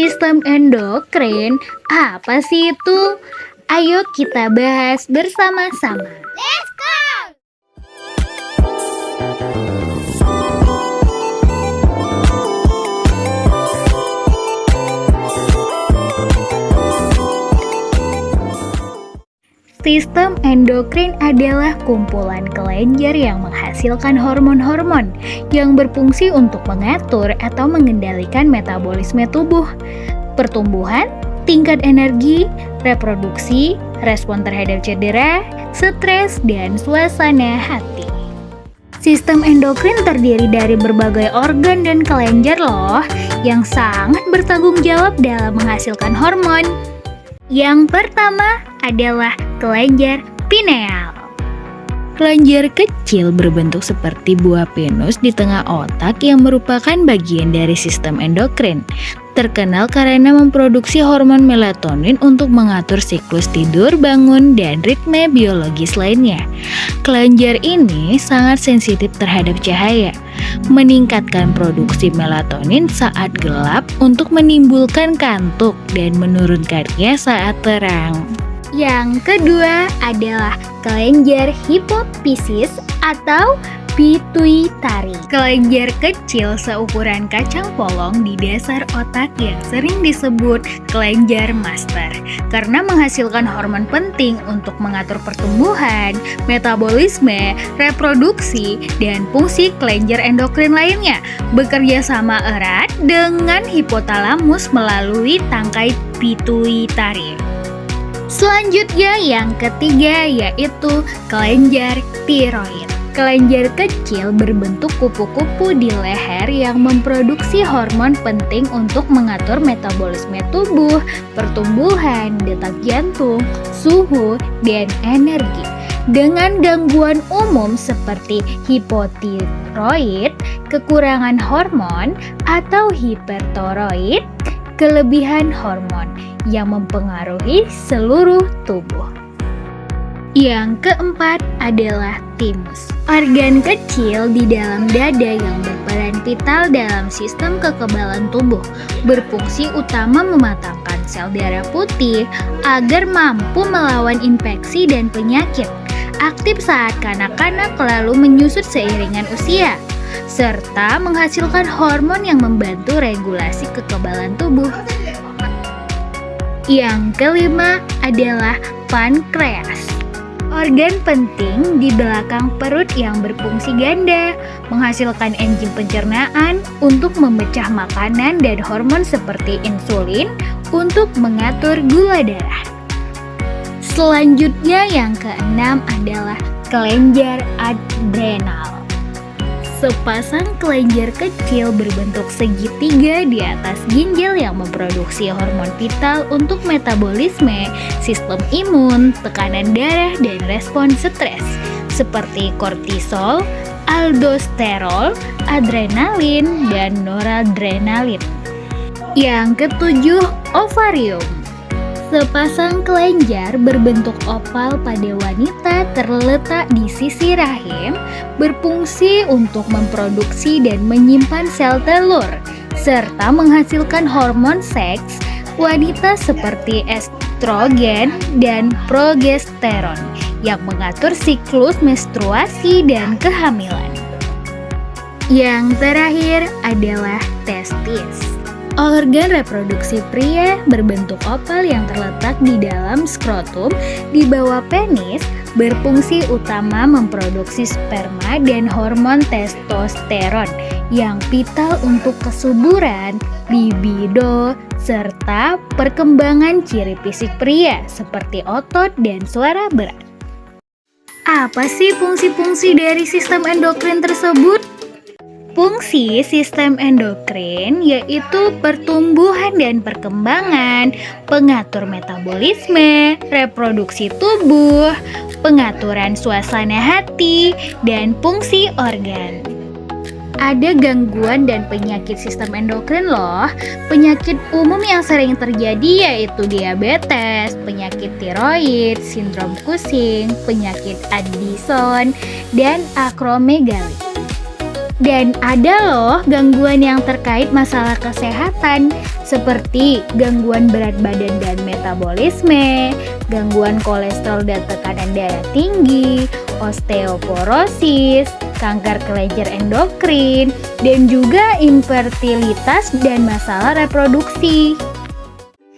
Sistem endokrin, apa sih itu? Ayo kita bahas bersama-sama. Let's go! Sistem endokrin adalah kumpulan kelenjar yang menghasilkan hormon-hormon yang berfungsi untuk mengatur atau mengendalikan metabolisme tubuh, pertumbuhan, tingkat energi, reproduksi, respon terhadap cedera, stres, dan suasana hati. Sistem endokrin terdiri dari berbagai organ dan kelenjar loh yang sangat bertanggung jawab dalam menghasilkan hormon. Yang pertama adalah kelenjar pineal. Kelenjar kecil berbentuk seperti buah pinus di tengah otak yang merupakan bagian dari sistem endokrin. Terkenal karena memproduksi hormon melatonin untuk mengatur siklus tidur, bangun, dan ritme biologis lainnya. Kelenjar ini sangat sensitif terhadap cahaya, meningkatkan produksi melatonin saat gelap untuk menimbulkan kantuk dan menurunkannya saat terang. Yang kedua adalah kelenjar hipofisis atau pituitari. Kelenjar kecil seukuran kacang polong di dasar otak yang sering disebut kelenjar master karena menghasilkan hormon penting untuk mengatur pertumbuhan, metabolisme, reproduksi, dan fungsi kelenjar endokrin lainnya. Bekerja sama erat dengan hipotalamus melalui tangkai pituitari. Selanjutnya yang ketiga yaitu kelenjar tiroid. Kelenjar kecil berbentuk kupu-kupu di leher yang memproduksi hormon penting untuk mengatur metabolisme tubuh, pertumbuhan, detak jantung, suhu, dan energi. Dengan gangguan umum seperti hipotiroid, kekurangan hormon, atau hipertiroid, kelebihan hormon yang mempengaruhi seluruh tubuh. Yang keempat adalah timus. Organ kecil di dalam dada yang berperan vital dalam sistem kekebalan tubuh, berfungsi utama mematangkan sel darah putih agar mampu melawan infeksi dan penyakit. Aktif saat kanak-kanak lalu menyusut seiringan usia, serta menghasilkan hormon yang membantu regulasi kekebalan tubuh. Yang kelima adalah pankreas. Organ penting di belakang perut yang berfungsi ganda, menghasilkan enzim pencernaan untuk memecah makanan dan hormon seperti insulin untuk mengatur gula darah. Selanjutnya yang keenam adalah kelenjar adrenal. Sepasang kelenjar kecil berbentuk segitiga di atas ginjal yang memproduksi hormon vital untuk metabolisme, sistem imun, tekanan darah, dan respon stres, seperti kortisol, aldosterol, adrenalin, dan noradrenalin. Yang ketujuh, ovarium. Sepasang kelenjar berbentuk oval pada wanita terletak di sisi rahim, berfungsi untuk memproduksi dan menyimpan sel telur, serta menghasilkan hormon seks wanita seperti estrogen dan progesteron yang mengatur siklus menstruasi dan kehamilan. Yang terakhir adalah testis. Organ reproduksi pria berbentuk oval yang terletak di dalam skrotum di bawah penis, berfungsi utama memproduksi sperma dan hormon testosteron yang vital untuk kesuburan, libido, serta perkembangan ciri fisik pria seperti otot dan suara berat. Apa sih fungsi-fungsi dari sistem endokrin tersebut? Fungsi sistem endokrin yaitu pertumbuhan dan perkembangan, pengatur metabolisme, reproduksi tubuh, pengaturan suasana hati, dan fungsi organ. Ada gangguan dan penyakit sistem endokrin loh. Penyakit umum yang sering terjadi yaitu diabetes, penyakit tiroid, sindrom Cushing, penyakit Addison, dan akromegali. Dan ada loh gangguan yang terkait masalah kesehatan seperti gangguan berat badan dan metabolisme, gangguan kolesterol dan tekanan darah tinggi, osteoporosis, kanker kelenjar endokrin, dan juga infertilitas dan masalah reproduksi.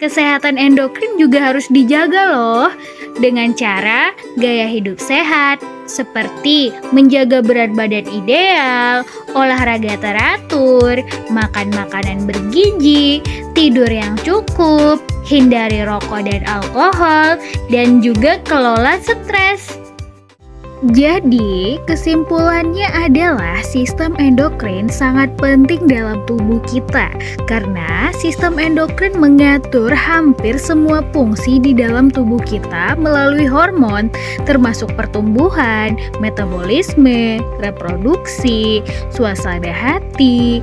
Kesehatan endokrin juga harus dijaga loh dengan cara gaya hidup sehat seperti menjaga berat badan ideal, olahraga teratur, makan makanan bergizi, tidur yang cukup, hindari rokok dan alkohol, dan juga kelola stres. Jadi, kesimpulannya adalah sistem endokrin sangat penting dalam tubuh kita karena sistem endokrin mengatur hampir semua fungsi di dalam tubuh kita melalui hormon termasuk pertumbuhan, metabolisme, reproduksi, suasana hati,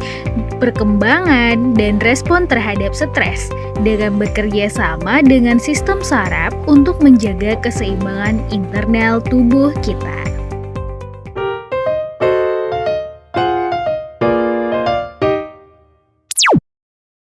perkembangan, dan respon terhadap stres dengan bekerja sama dengan sistem saraf untuk menjaga keseimbangan internal tubuh kita.